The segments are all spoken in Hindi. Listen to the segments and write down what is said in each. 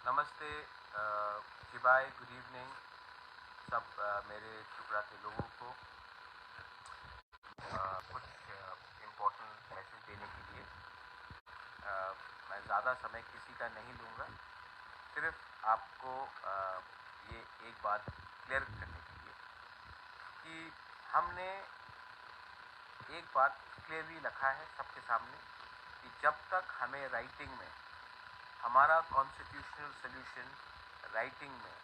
नमस्ते जी भाई, गुड इवनिंग सब मेरे त्रिपुरा के लोगों को कुछ इम्पोर्टेंट मैसेज देने के लिए मैं ज़्यादा समय किसी का नहीं लूँगा। सिर्फ आपको ये एक बात क्लियर करने के लिए कि हमने एक बात क्लियरली रखा है सबके सामने कि जब तक हमें राइटिंग में हमारा कॉन्स्टिट्यूशनल सोल्यूशन राइटिंग में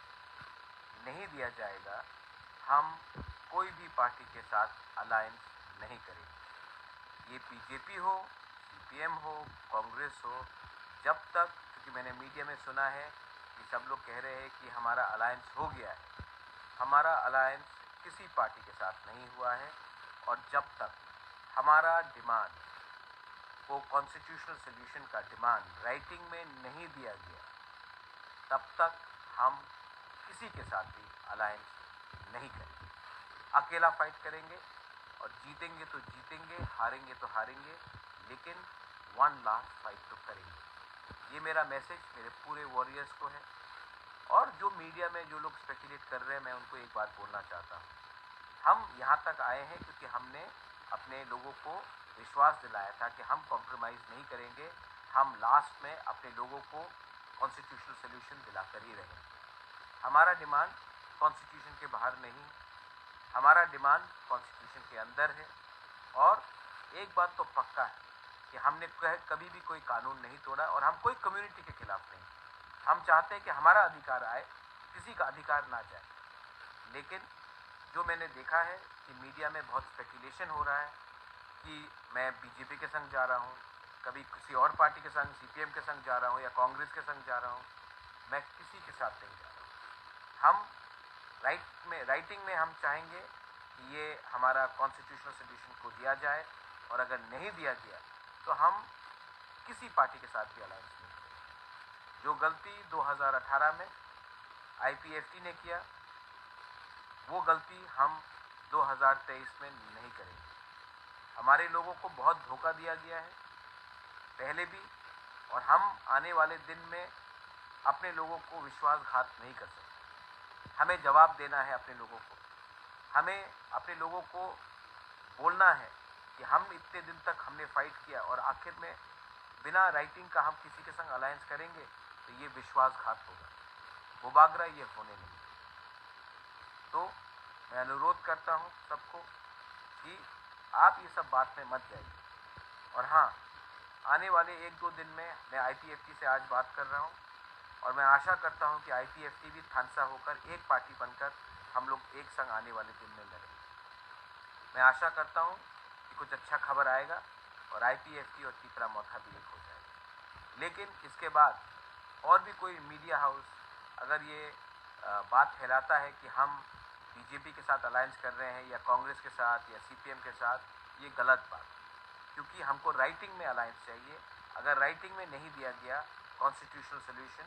नहीं दिया जाएगा, हम कोई भी पार्टी के साथ अलायंस नहीं करेंगे। ये बीजेपी हो, सीपीएम हो, कांग्रेस हो, जब तक, क्योंकि मैंने मीडिया में सुना है कि सब लोग कह रहे हैं कि हमारा अलायंस हो गया है। हमारा अलायंस किसी पार्टी के साथ नहीं हुआ है और जब तक हमारा डिमांड, वो कॉन्स्टिट्यूशनल सोल्यूशन का डिमांड राइटिंग में नहीं दिया गया, तब तक हम किसी के साथ भी अलायंस नहीं करेंगे। अकेला फाइट करेंगे और जीतेंगे तो जीतेंगे, हारेंगे तो हारेंगे, लेकिन वन लास्ट फाइट तो करेंगे। ये मेरा मैसेज मेरे पूरे वॉरियर्स को है। और जो मीडिया में जो लोग स्पेकुलेट कर रहे हैं, मैं उनको एक बात बोलना चाहता हूँ। हम यहाँ तक आए हैं क्योंकि हमने अपने लोगों को विश्वास दिलाया था कि हम कॉम्प्रोमाइज़ नहीं करेंगे, हम लास्ट में अपने लोगों को कॉन्स्टिट्यूशनल सोल्यूशन दिलाकर ही रहेंगे। हमारा डिमांड कॉन्स्टिट्यूशन के बाहर नहीं, हमारा डिमांड कॉन्स्टिट्यूशन के अंदर है। और एक बात तो पक्का है कि हमने कभी भी कोई कानून नहीं तोड़ा और हम कोई कम्युनिटी के खिलाफ नहीं। हम चाहते हैं कि हमारा अधिकार आए, किसी का अधिकार ना जाए। लेकिन जो मैंने देखा है कि मीडिया में बहुत स्पेकुलेशन हो रहा है कि मैं बीजेपी के संग जा रहा हूँ, कभी किसी और पार्टी के संग, सीपीएम के संग जा रहा हूँ या कांग्रेस के संग जा रहा हूँ, मैं किसी के साथ नहीं जा रहा हूँ। हम राइटिंग में हम चाहेंगे कि ये हमारा कॉन्स्टिट्यूशनल सोल्यूशन को दिया जाए, और अगर नहीं दिया गया तो हम किसी पार्टी के साथ भी अलायंस नहीं करेंगे। जो गलती 2018 में आईपीएफटी ने किया, वो गलती हम 2023 में नहीं करेंगे। हमारे लोगों को बहुत धोखा दिया गया है पहले भी, और हम आने वाले दिन में अपने लोगों को विश्वासघात नहीं कर सकते। हमें जवाब देना है अपने लोगों को। हमें अपने लोगों को बोलना है कि हम इतने दिन तक हमने फाइट किया और आखिर में बिना राइटिंग का हम किसी के संग अलायंस करेंगे तो ये विश्वासघात होगा, मुबागरा ये होने नहीं। तो मैं अनुरोध करता हूँ सबको कि आप ये सब बात में मत जाइए। और हाँ, आने वाले 1-2 दिन में मैं आईपीएफटी से आज बात कर रहा हूँ और मैं आशा करता हूँ कि आईपीएफटी भी थानसा होकर एक पार्टी बनकर हम लोग एक संग आने वाले दिन में लड़ेंगे। मैं आशा करता हूँ कि कुछ अच्छा खबर आएगा और आईपीएफटी और तीसरा मौका भी एक हो जाएगा। लेकिन इसके बाद और भी कोई मीडिया हाउस अगर ये बात फैलाता है कि हम बीजेपी के साथ अलायंस कर रहे हैं या कांग्रेस के साथ या सीपीएम के साथ, ये गलत बात, क्योंकि हमको राइटिंग में अलायंस चाहिए। अगर राइटिंग में नहीं दिया गया कॉन्स्टिट्यूशनल सोल्यूशन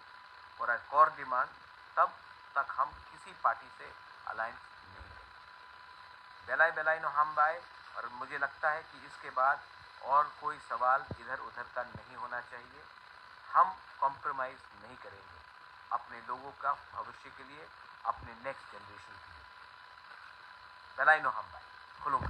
और कोर डिमांड, तब तक हम किसी पार्टी से अलायंस नहीं करेंगे। बेलाई बेलाई नो हम बाय। और मुझे लगता है कि इसके बाद और कोई सवाल इधर उधर का नहीं होना चाहिए। हम कॉम्प्रोमाइज़ नहीं करेंगे अपने लोगों का भविष्य के लिए, अपने नेक्स्ट जनरेशन के लिए। बेलाई नो हम बाय खुलूँगा।